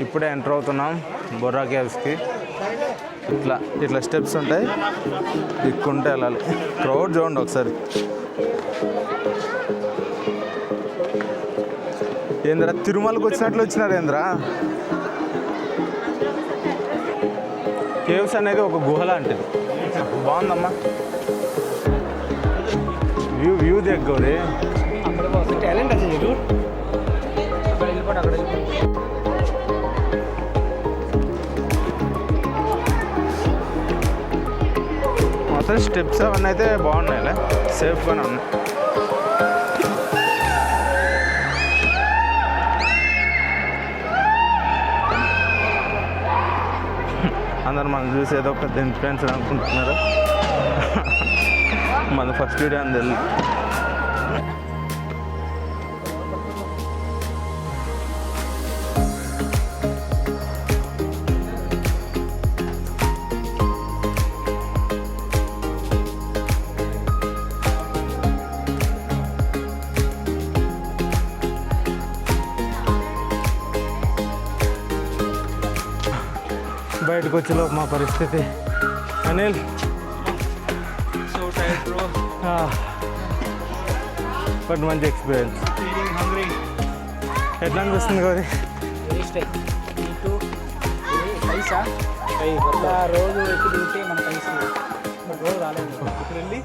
ఇప్పుడే ఎంటర్ అవుతున్నాం బొర్రా కేవ్స్కి. ఇట్లా స్టెప్స్ ఉంటాయి, ఎక్కుంటే వెళ్ళాలి. క్రౌడ్ చూడండి ఒకసారి. ఏంద్రా తిరుమలకు వచ్చినట్లు వచ్చినారు ఏంద్రా. కేవ్స్ అనేది ఒక గుహ లాంటిది, బాగుందమ్మా. వ్యూ దగ్గర మొత్తం స్టెప్స్ అవన్నీ అయితే బాగున్నాయిలే, సేఫ్గానే ఉన్నాయి. అందరు మనం చూసి ఏదో పెద్ద ఇన్ఫ్లుయెన్సర్ అనుకుంటున్నారు. మన ఫస్ట్ వీడియో అని తెలియదు. బయటకు వచ్చేలోపు మా పరిస్థితి. Anil so tired bro, but మంచి ఎక్స్పీరియన్స్. ఎట్లా అనిపిస్తుంది గౌరీ? రోజు ఎక్కి దిగితే మన పైసా రోజు రాలేదు. ఇక్కడ వెళ్ళి